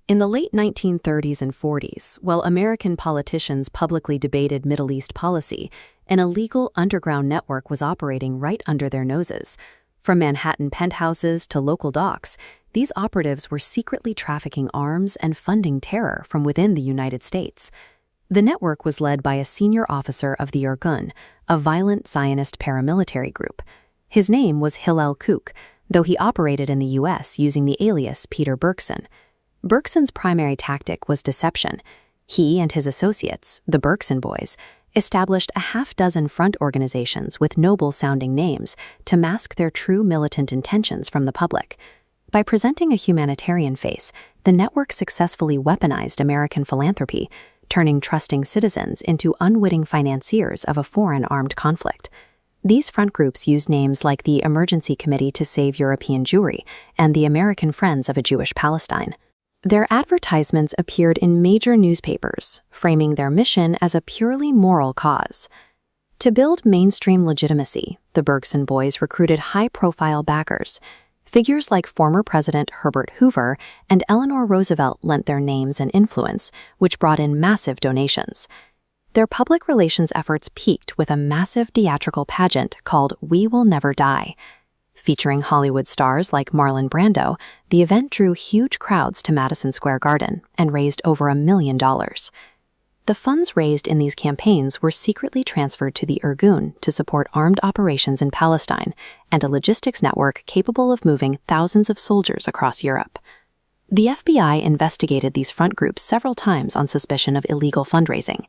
In the late 1930s and 40s, while American politicians publicly debated Middle East policy, an illegal underground network was operating right under their noses. From Manhattan penthouses to local docks, these operatives were secretly trafficking arms and funding terror from within the United States. The network was led by a senior officer of the Irgun, a violent Zionist paramilitary group. His name was Hillel Kook, though he operated in the U.S. using the alias Peter Bergson. Bergson's primary tactic was deception. He and his associates, the Bergson Boys, established a half-dozen front organizations with noble-sounding names to mask their true militant intentions from the public. By presenting a humanitarian face, the network successfully weaponized American philanthropy, turning trusting citizens into unwitting financiers of a foreign armed conflict. These front groups used names like the Emergency Committee to Save European Jewry and the American Friends of a Jewish Palestine. Their advertisements appeared in major newspapers, framing their mission as a purely moral cause. To build mainstream legitimacy, the Bergson Boys recruited high-profile backers. Figures like former President Herbert Hoover and Eleanor Roosevelt lent their names and influence, which brought in massive donations. Their public relations efforts peaked with a massive theatrical pageant called We Will Never Die. Featuring Hollywood stars like Marlon Brando, the event drew huge crowds to Madison Square Garden and raised over $1 million. The funds raised in these campaigns were secretly transferred to the Irgun to support armed operations in Palestine and a logistics network capable of moving thousands of soldiers across Europe. The FBI investigated these front groups several times on suspicion of illegal fundraising.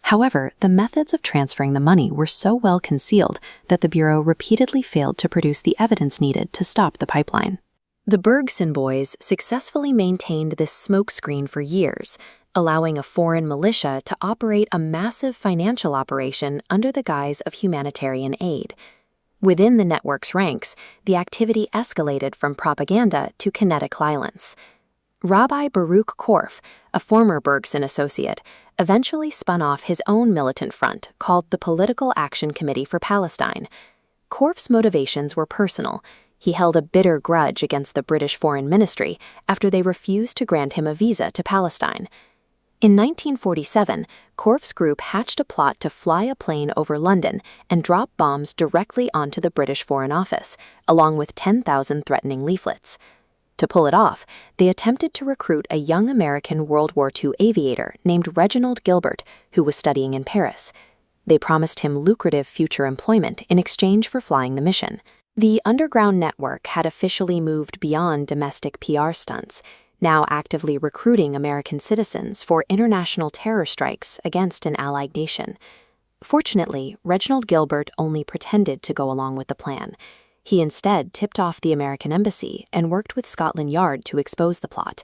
However, the methods of transferring the money were so well concealed that the Bureau repeatedly failed to produce the evidence needed to stop the pipeline. The Bergson Boys successfully maintained this smokescreen for years, allowing a foreign militia to operate a massive financial operation under the guise of humanitarian aid. Within the network's ranks, the activity escalated from propaganda to kinetic violence. Rabbi Baruch Korf, a former Bergson associate, eventually spun off his own militant front called the Political Action Committee for Palestine. Korf's motivations were personal. He held a bitter grudge against the British Foreign Ministry after they refused to grant him a visa to Palestine. In 1947, Korf's group hatched a plot to fly a plane over London and drop bombs directly onto the British Foreign Office, along with 10,000 threatening leaflets. To pull it off, they attempted to recruit a young American World War II aviator named Reginald Gilbert, who was studying in Paris. They promised him lucrative future employment in exchange for flying the mission. The underground network had officially moved beyond domestic PR stunts, now actively recruiting American citizens for international terror strikes against an allied nation. Fortunately, Reginald Gilbert only pretended to go along with the plan. He instead tipped off the American embassy and worked with Scotland Yard to expose the plot.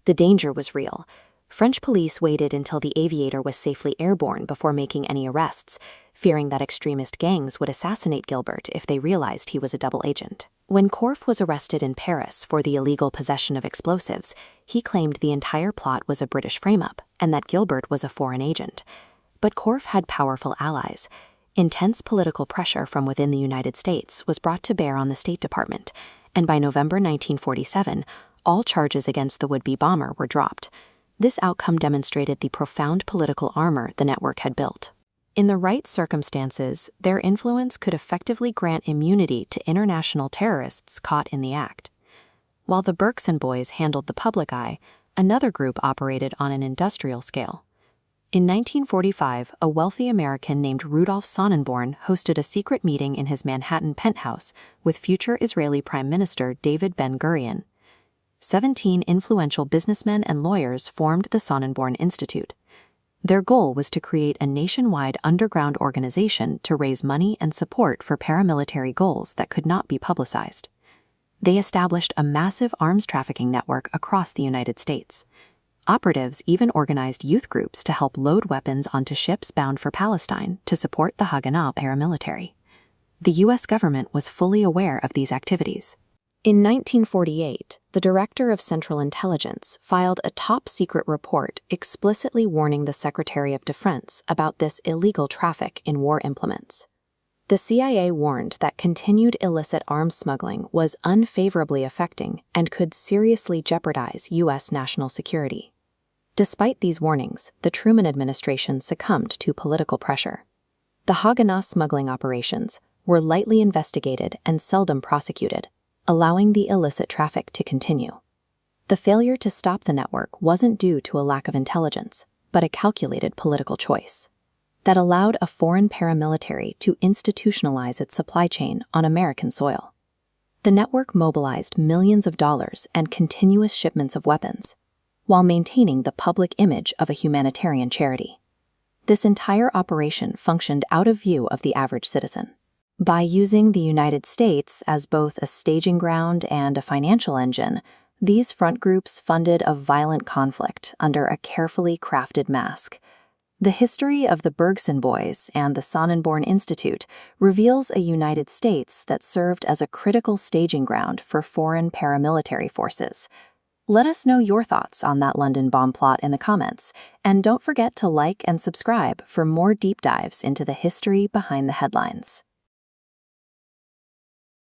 The danger was real. French police waited until the aviator was safely airborne before making any arrests, fearing that extremist gangs would assassinate Gilbert if they realized he was a double agent. When Korf was arrested in Paris for the illegal possession of explosives, he claimed the entire plot was a British frame-up and that Gilbert was a foreign agent. But Korf had powerful allies. Intense political pressure from within the United States was brought to bear on the State Department, and by November 1947, all charges against the would-be bomber were dropped. This outcome demonstrated the profound political armor the network had built. In the right circumstances, their influence could effectively grant immunity to international terrorists caught in the act. While the Bergson Boys handled the public eye, another group operated on an industrial scale. In 1945, a wealthy American named Rudolf Sonnenborn hosted a secret meeting in his Manhattan penthouse with future Israeli Prime Minister David Ben-Gurion. 17 influential businessmen and lawyers formed the Sonnenborn Institute. Their goal was to create a nationwide underground organization to raise money and support for paramilitary goals that could not be publicized. They established a massive arms trafficking network across the United States. Operatives even organized youth groups to help load weapons onto ships bound for Palestine to support the Haganah paramilitary. The U.S. government was fully aware of these activities. In 1948, the Director of Central Intelligence filed a top-secret report explicitly warning the Secretary of Defense about this illegal traffic in war implements. The CIA warned that continued illicit arms smuggling was unfavorably affecting and could seriously jeopardize U.S. national security. Despite these warnings, the Truman administration succumbed to political pressure. The Haganah smuggling operations were lightly investigated and seldom prosecuted, allowing the illicit traffic to continue. The failure to stop the network wasn't due to a lack of intelligence, but a calculated political choice that allowed a foreign paramilitary to institutionalize its supply chain on American soil. The network mobilized millions of dollars and continuous shipments of weapons, while maintaining the public image of a humanitarian charity. This entire operation functioned out of view of the average citizen. By using the United States as both a staging ground and a financial engine, these front groups funded a violent conflict under a carefully crafted mask. The history of the Bergson Boys and the Sonnenborn Institute reveals a United States that served as a critical staging ground for foreign paramilitary forces. Let us know your thoughts on that London bomb plot in the comments, and don't forget to like and subscribe for more deep dives into the history behind the headlines.